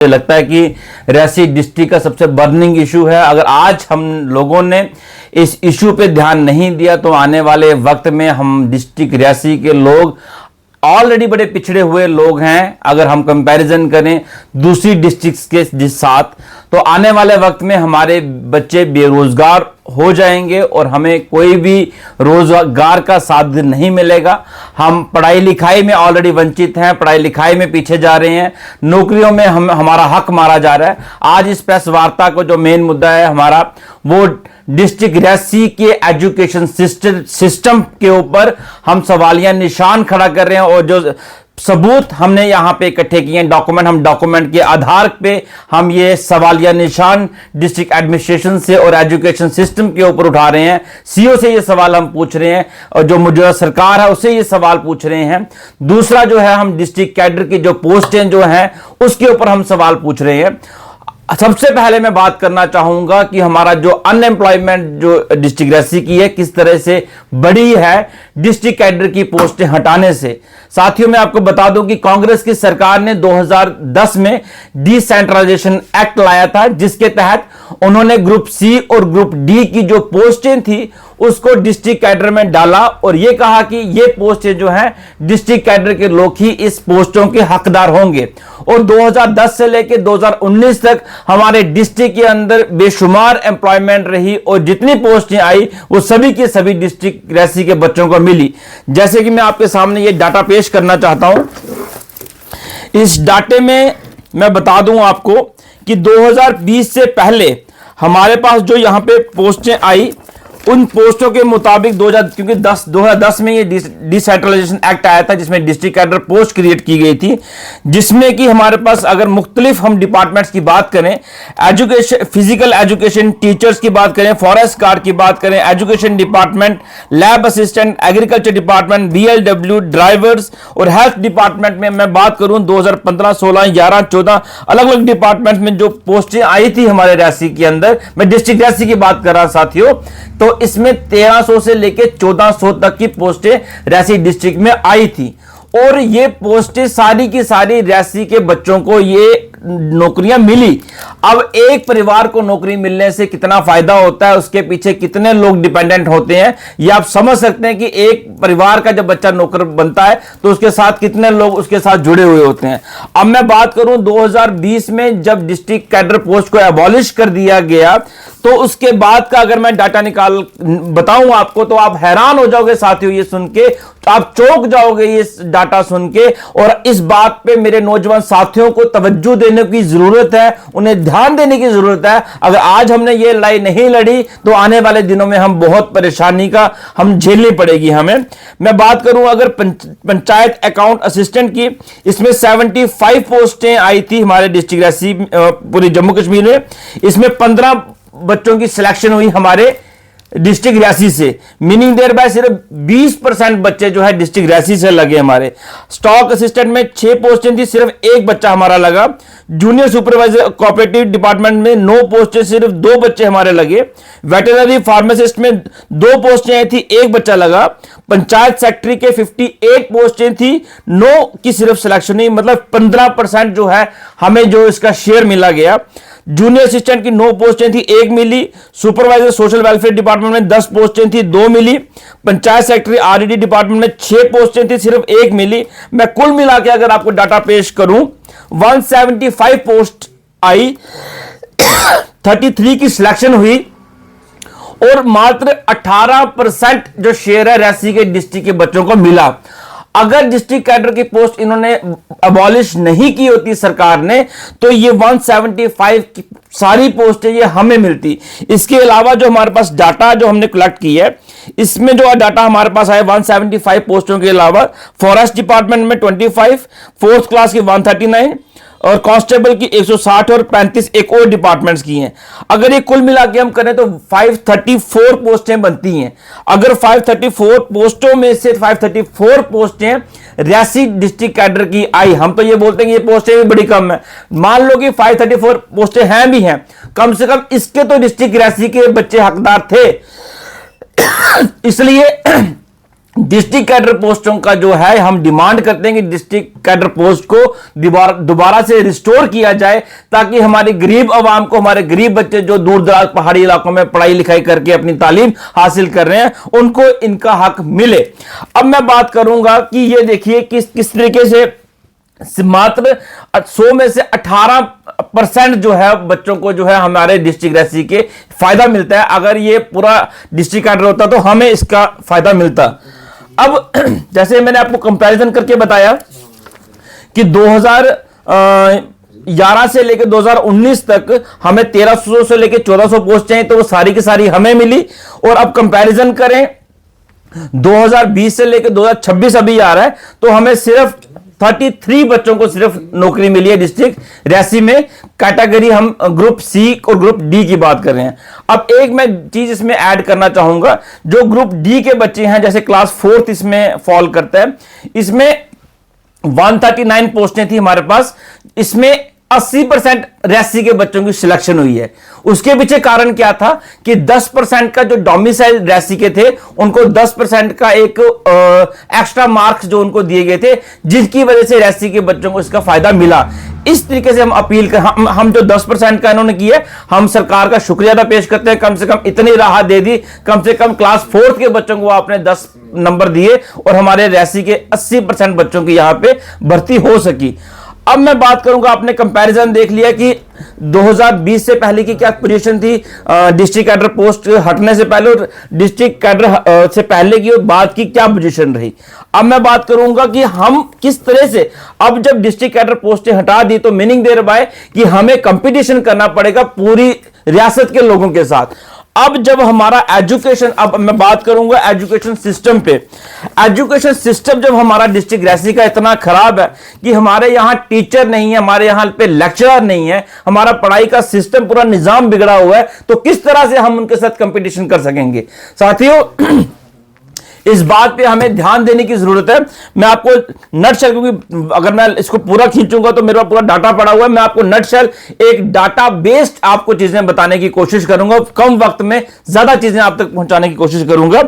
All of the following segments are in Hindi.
मुझे लगता है कि रियासी डिस्ट्रिक्ट का सबसे बर्निंग इशू है। अगर आज हम लोगों ने इस इशू पे ध्यान नहीं दिया तो आने वाले वक्त में हम डिस्ट्रिक्ट रियासी के लोग ऑलरेडी बड़े पिछड़े हुए लोग हैं। अगर हम कंपैरिजन करें दूसरी डिस्ट्रिक्ट्स के साथ तो आने वाले वक्त में हमारे बच्चे बेरोजगार हो जाएंगे और हमें कोई भी रोजगार का साधन नहीं मिलेगा। हम पढ़ाई लिखाई में ऑलरेडी वंचित हैं, पढ़ाई लिखाई में पीछे जा रहे हैं, नौकरियों में हमारा हक मारा जा रहा है। आज इस प्रेस वार्ता को जो मेन मुद्दा है हमारा, वो डिस्ट्रिक्ट रियासी के एजुकेशन सिस्टम के ऊपर हम सवालिया निशान खड़ा कर रहे हैं और जो सबूत हमने यहां पे इकट्ठे किए हैं, डॉक्यूमेंट के आधार पे हम ये सवालिया निशान डिस्ट्रिक्ट एडमिनिस्ट्रेशन से और एजुकेशन सिस्टम के ऊपर उठा रहे हैं। सीओ से ये सवाल हम पूछ रहे हैं और जो मौजूदा सरकार है उससे ये सवाल पूछ रहे हैं। दूसरा जो है, हम डिस्ट्रिक्ट कैडर की जो पोस्टें जो हैं उसके ऊपर हम सवाल पूछ रहे हैं। सबसे पहले मैं बात करना चाहूंगा कि हमारा जो अनएम्प्लॉयमेंट जो डिस्ट्रिक्ट रियासी की है किस तरह से बढ़ी है डिस्ट्रिक्ट कैडर की पोस्टें हटाने से। साथियों, मैं आपको बता दूं कि कांग्रेस की सरकार ने 2010 में डिसेंट्रलाइजेशन एक्ट लाया था, जिसके तहत उन्होंने ग्रुप सी और ग्रुप डी की जो पोस्टें थी उसको डिस्ट्रिक्ट कैडर में डाला और यह कहा कि ये पोस्टें जो हैं डिस्ट्रिक्ट कैडर के लोग ही इस पोस्टों के हकदार होंगे। और 2010 से लेकर 2019 तक हमारे डिस्ट्रिक्ट के अंदर बेशुमार एम्प्लॉयमेंट रही और जितनी पोस्टें आई वो सभी के सभी डिस्ट्रिक्ट रियासी के बच्चों को मिली। जैसे कि मैं आपके सामने ये डाटा पेश करना चाहता हूं। इस डाटे में मैं बता दूं आपको कि 2020 से पहले हमारे पास जो यहां पे पोस्टें आई उन पोस्टों के मुताबिक 2010 में ये डिसेंट्रलाइजेशन एक्ट आया था, जिसमें डिस्ट्रिक्ट कैडर पोस्ट क्रिएट की गई थी, जिसमें कि हमारे पास अगर मुख्तलिफ हम डिपार्टमेंट्स की बात करें, एजुकेशन, फिजिकल एजुकेशन टीचर्स की बात करें, फॉरेस्ट गार्ड की बात करें, education department, lab assistant, agriculture department, BLW, drivers और हेल्थ डिपार्टमेंट में मैं बात करूं 2015, 16, 11, 14 अलग अलग डिपार्टमेंट में जो पोस्टें आई थी हमारे रियासी के अंदर, मैं डिस्ट्रिक्ट रियासी की बात कर रहा साथियों, तो इसमें 1300 से लेकर 1400 तक की पोस्टें रियासी डिस्ट्रिक्ट में आई थी। और ये पोस्टें सारी की सारी रियासी के बच्चों को ये नौकरियां मिली। अब एक परिवार को नौकरी मिलने से कितना फायदा होता है, उसके पीछे कितने लोग डिपेंडेंट होते हैं, ये आप समझ सकते हैं कि एक परिवार का जब बच्चा नौकर बनता है तो उसके साथ कितने लोग उसके साथ जुड़े हुए होते हैं। अब मैं बात करूं 2020 में जब डिस्ट्रिक्ट कैडर पोस्ट को एबॉलिश कर दिया गया तो उसके बाद का अगर मैं डाटा निकाल बताऊं आपको तो आप हैरान हो जाओगे साथियों, ये सुन के आप चौंक जाओगे ये डाटा सुन के। और इस बात पे मेरे नौजवान साथियों को तवज्जो देने की जरूरत है, उन्हें ध्यान देने की जरूरत है। अगर आज हमने ये लड़ाई नहीं लड़ी तो आने वाले दिनों में हम बहुत परेशानी का हम झेलनी पड़ेगी हमें। मैं बात करूं अगर पंचायत अकाउंट असिस्टेंट की, इसमें 75 पोस्टें आई थी हमारे डिस्ट्रिक्ट रियासी पूरी जम्मू कश्मीर में। इसमें 15 बच्चों की सिलेक्शन हुई हमारे डिस्ट्रिक्ट रियासी से, मीनिंग देयर बाय सिर्फ 20% बच्चे जो है डिस्ट्रिक्ट रियासी से लगे हमारे। स्टॉक असिस्टेंट में 6 पोस्टें थी, सिर्फ 1 बच्चा हमारा लगा। जूनियर सुपरवाइजर कोऑपरेटिव डिपार्टमेंट में 9 पोस्टें, सिर्फ 2 बच्चे हमारे लगे। वेटरनरी फार्मासिस्ट में 2 पोस्टें आई थी, 1 बच्चा लगा। पंचायत सेक्रेटरी के 58 पोस्टें थी, 9 की सिर्फ सिलेक्शन हुई, मतलब 15% जो है हमें जो इसका शेयर मिला गया। जूनियर असिस्टेंट की 9 पोस्टें थी, 1 मिली। सुपरवाइजर सोशल वेलफेयर डिपार्टमेंट में 10 पोस्टें थी, 2 मिली। पंचायत सेक्रेटरी RED डिपार्टमेंट में 6 पोस्टें थी, सिर्फ 1 मिली। मैं कुल मिला के अगर आपको डाटा पेश करूं 175 पोस्ट आई, 33 की सिलेक्शन हुई और मात्र 18% जो शेयर है रियासी के डिस्ट्रिक्ट के बच्चों को मिला। अगर डिस्ट्रिक्ट कैडर की पोस्ट इन्होंने अबॉलिश नहीं की होती सरकार ने तो ये 175 की सारी पोस्टें ये हमें मिलती। इसके अलावा जो हमारे पास डाटा जो हमने कलेक्ट की है, इसमें जो डाटा हमारे पास आया 175 पोस्टों के अलावा फॉरेस्ट डिपार्टमेंट में 25, फोर्थ क्लास की 139 और कांस्टेबल की 160 और 35 एक और डिपार्टमेंट्स की हैं। अगर ये कुल मिला के हम करें तो 534 पोस्टें बनती हैं। अगर 534 पोस्टों में से 534 पोस्टें रियासी डिस्ट्रिक्ट कैडर की आई, हम तो ये बोलते हैं कि ये पोस्टें भी बड़ी कम है, मान लो कि 534 पोस्टें हैं भी हैं, कम से कम इसके तो डिस्ट्रिक्ट रियासी के बच्चे हकदार थे। इसलिए डिस्ट्रिक्ट कैडर पोस्टों का जो है हम डिमांड करते हैं कि डिस्ट्रिक्ट कैडर पोस्ट को दोबारा से रिस्टोर किया जाए, ताकि हमारे गरीब आवाम को, हमारे गरीब बच्चे जो दूर दराज पहाड़ी इलाकों में पढ़ाई लिखाई करके अपनी तालीम हासिल कर रहे हैं, उनको इनका हक मिले। अब मैं बात करूंगा कि ये देखिए किस तरीके से मात्र 100 में से 18% जो है बच्चों को जो है हमारे डिस्ट्रिक्ट रांची के फायदा मिलता है। अगर ये पूरा डिस्ट्रिक्ट कैडर होता तो हमें इसका फायदा मिलता। अब जैसे मैंने आपको कंपैरिजन करके बताया कि 2011 से लेकर 2019 तक हमें 1300 से लेकर 1400 पोस्टें हैं, तो वो सारी की सारी हमें मिली। और अब कंपैरिजन करें 2020 से लेकर 2026 अभी आ रहा है, तो हमें सिर्फ 33 बच्चों को सिर्फ नौकरी मिली है डिस्ट्रिक्ट रांची में। कैटेगरी हम ग्रुप सी और ग्रुप डी की बात कर रहे हैं। अब एक मैं चीज इसमें ऐड करना चाहूंगा, जो ग्रुप डी के बच्चे हैं, जैसे क्लास 4th इसमें फॉल करता है, इसमें 139 पोस्टें थी हमारे पास, इसमें 80% रांची के बच्चों की सिलेक्शन हुई है। उसके पीछे कारण क्या था कि 10% का जो डोमिसाइल रांची के थे, उनको 10% का एक एक्स्ट्रा मार्क्स जो उनको दिए गए थे, जिसकी वजह से रांची के बच्चों को इसका फायदा मिला। इस तरीके से हम अपील कर, हम जो 10% का इन्होंने किया, हम सरकार का शुक्रिया अदा पेश करते हैं। कम से कम इतनी राहत दे दी, कम से कम क्लास 4th के बच्चों को आपने 10 नंबर दिए और हमारे रांची के 80% बच्चों की यहां पे भर्ती हो सकी। अब मैं बात करूंगा, आपने कंपैरिजन देख लिया कि 2020 से पहले की क्या पोजीशन थी डिस्ट्रिक्ट कैडर पोस्ट हटने से पहले, और डिस्ट्रिक्ट कैडर से पहले की और बाद की क्या पोजीशन रही। अब मैं बात करूंगा कि हम किस तरह से, अब जब डिस्ट्रिक्ट कैडर पोस्टें हटा दी तो मीनिंग दे रहा है कि हमें कंपटीशन करना पड़ेगा पूरी रियासत के लोगों के साथ। अब जब हमारा एजुकेशन, अब मैं बात करूंगा एजुकेशन सिस्टम पे, एजुकेशन सिस्टम जब हमारा डिस्ट्रिक्ट रांची का इतना खराब है कि हमारे यहां टीचर नहीं है, हमारे यहां पे लेक्चरर नहीं है, हमारा पढ़ाई का सिस्टम पूरा निजाम बिगड़ा हुआ है, तो किस तरह से हम उनके साथ कंपटीशन कर सकेंगे। साथियों, इस बात पे हमें ध्यान देने की जरूरत है। मैं आपको नटशेल, क्योंकि अगर मैं इसको पूरा खींचूंगा तो मेरे पास पूरा डाटा पड़ा हुआ है, मैं आपको नटशेल एक डाटा बेस्ड आपको चीजें बताने की कोशिश करूंगा, कम वक्त में ज्यादा चीजें आप तक पहुंचाने की कोशिश करूंगा।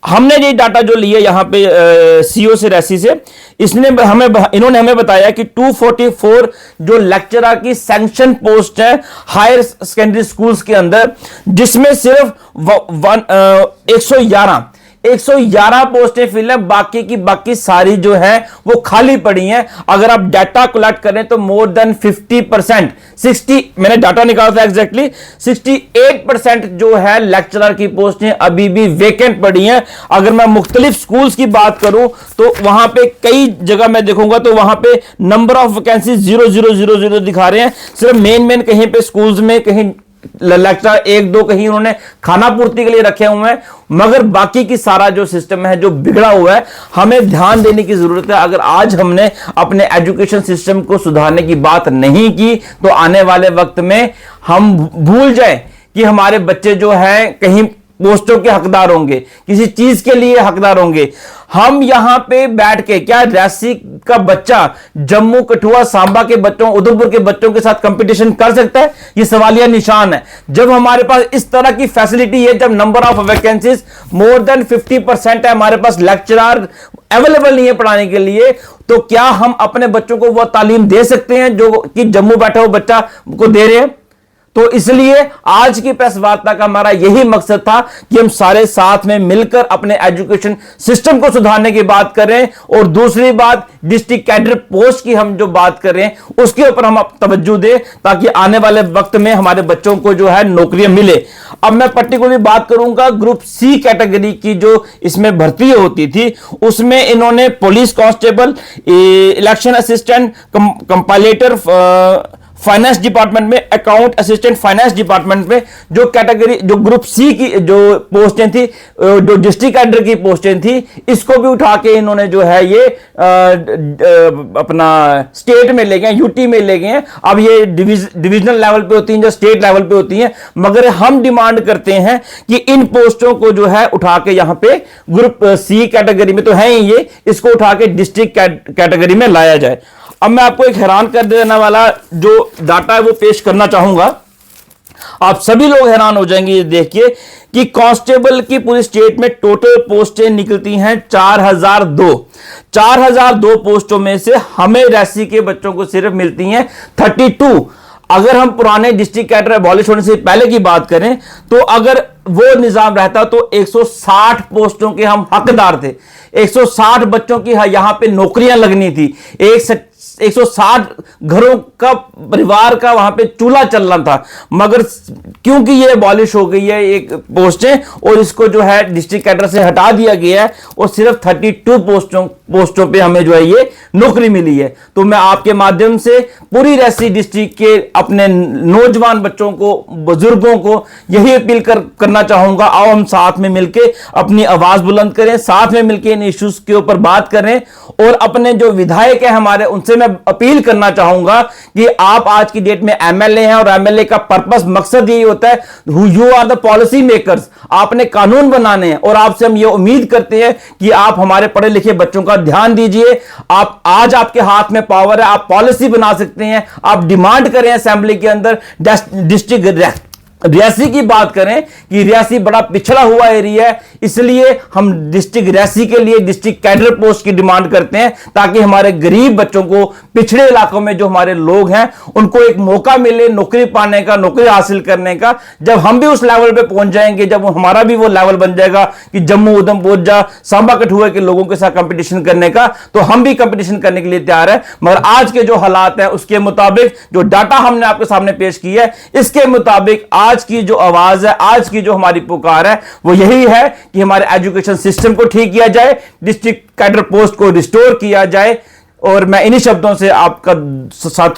हमने ये डाटा जो लिया यहां पे सीओ से रांची से, इन्होंने हमें बताया कि 244 जो लेक्चरर की सैंक्शन पोस्ट है हायर सेकेंडरी स्कूल्स के अंदर, जिसमें सिर्फ 111 पोस्टें फिल है, बाकी की बाकी सारी जो है वो खाली पड़ी हैं। अगर आप डाटा कलेक्ट करें तो मोर देन 50%, 60, मैंने डाटा निकाला था एग्जैक्टली 68% जो है लेक्चरर की पोस्टें अभी भी वेकेंट पड़ी हैं। अगर मैं मुख्तलिफ स्कूल्स की बात करूं तो वहां पे कई जगह मैं देखूंगा तो वहां पे नंबर ऑफ वैकेंसी 0000 दिखा रहे हैं। सिर्फ मेन कहीं पे स्कूल्स में कहीं लेक्चर 1-2 कहीं उन्होंने खाना पूर्ति के लिए रखे हुए हैं, मगर बाकी की सारा जो सिस्टम है जो बिगड़ा हुआ है, हमें ध्यान देने की जरूरत है। अगर आज हमने अपने एजुकेशन सिस्टम को सुधारने की बात नहीं की तो आने वाले वक्त में हम भूल जाए कि हमारे बच्चे जो हैं कहीं पोस्टों के हकदार होंगे, किसी चीज के लिए हकदार होंगे। हम यहां पे बैठ के, क्या रांची का बच्चा जम्मू, कठुआ, सांबा के बच्चों, उधमपुर के बच्चों के साथ कंपटीशन कर सकता है? ये सवालिया निशान है। जब हमारे पास इस तरह की फैसिलिटी है, जब number of vacancies more than 50% है, हमारे पास लेक्चरर अवेलेबल नहीं है पढ़ाने के लिए, तो क्या हम अपने बच्चों को वह तालीम दे सकते हैं जो कि जम्मू बैठा हुआ बच्चा को दे रहे हैं? तो इसलिए आज की प्रेस वार्ता का हमारा यही मकसद था कि हम सारे साथ में मिलकर अपने एजुकेशन सिस्टम को सुधारने की बात करें, और दूसरी बात डिस्ट्रिक्ट कैडर पोस्ट की हम जो बात कर रहे हैं उसके ऊपर हम तवज्जो दें, ताकि आने वाले वक्त में हमारे बच्चों को जो है नौकरियां मिले। अब मैं पर्टिकुलरली बात करूंगा ग्रुप सी कैटेगरी की जो इसमें भर्ती होती थी, उसमें इन्होंने police constable, election assistant, compilator finance department में, अकाउंट असिस्टेंट फाइनेंस डिपार्टमेंट में जो कैटेगरी, जो ग्रुप सी की जो पोस्टें थी, जो डिस्ट्रिक्ट कैडर की पोस्टें थी, इसको भी उठा के इन्होंने जो है ये अपना स्टेट में ले गए, यूटी में ले गए। अब ये डिविजनल लेवल पे होती हैं, जो स्टेट लेवल पे होती हैं, मगर हम डिमांड करते हैं कि इन पोस्टों को जो है उठा के यहां पे ग्रुप सी कैटेगरी में तो है ही ये, इसको उठा के डिस्ट्रिक्ट कैटेगरी में लाया जाए। अब मैं आपको एक हैरान कर देने वाला जो डाटा है वो पेश करना चाहूंगा, आप सभी लोग हैरान हो जाएंगे ये देख के कि कांस्टेबल की पूरी स्टेट में टोटल पोस्टें निकलती हैं 4002 पोस्टों में से हमें रेसी के बच्चों को सिर्फ मिलती हैं 32। अगर हम पुराने डिस्ट्रिक्ट कैडर अबॉलिश होने से पहले की बात करें तो अगर वो निजाम रहता तो 160 पोस्टों के हम हकदार थे, 160 बच्चों की यहां पे नौकरियां लगनी थी, 160 घरों का परिवार का वहां पे चूल्हा चलना था। मगर क्योंकि ये अबॉलिश हो गई है एक पोस्टें और इसको जो है डिस्ट्रिक्ट कैडर से हटा दिया गया है और सिर्फ 32 पोस्टों पे हमें जो है ये नौकरी मिली है। तो मैं आपके माध्यम से पूरी रेसी डिस्ट्रिक्ट के अपने नौजवान बच्चों को, बुजुर्गों को यही अपील करना चाहूंगा, आओ हम साथ में मिलकर अपनी आवाज बुलंद करें, साथ में मिलकर इन इश्यूज के ऊपर बात करें। और अपने जो विधायक है हमारे, उनसे मैं अपील करना चाहूंगा कि आप आज की डेट में एमएलए हैं और एमएलए का पर्पस, मकसद यही होता है, you are the policy makers, आपने कानून बनाने हैं और आपसे हम ये उम्मीद करते हैं कि आप हमारे पढ़े लिखे बच्चों का ध्यान दीजिए। आप आज आपके हाथ में पावर है, आप पॉलिसी बना सकते हैं, आप डिमांड करें असेंबली के अंदर। डिस्ट्रिक्ट रियासी की बात करें कि रियासी बड़ा पिछड़ा हुआ एरिया है, इसलिए हम डिस्ट्रिक्ट रियासी के लिए डिस्ट्रिक्ट कैडर पोस्ट की डिमांड करते हैं ताकि हमारे गरीब बच्चों को, पिछड़े इलाकों में जो हमारे लोग हैं, उनको एक मौका मिले नौकरी पाने का, नौकरी हासिल करने का। जब हम भी उस लेवल पे पहुंच जाएंगे, जब हमारा भी वो लेवल बन जाएगा कि जम्मू उधमपुर जा सांबा कठुआ के लोगों के साथ कंपटीशन करने का, तो हम भी कंपटीशन करने के लिए तैयार है। मगर आज के जो हालात है उसके मुताबिक, जो डाटा हमने आपके सामने पेश किया है, इसके मुताबिक आज की जो आवाज है, आज की जो हमारी पुकार है, वो यही है कि हमारे एजुकेशन सिस्टम को ठीक किया जाए, डिस्ट्रिक्ट कैडर पोस्ट को रिस्टोर किया जाए। और मैं इन्हीं शब्दों से आपका साथियों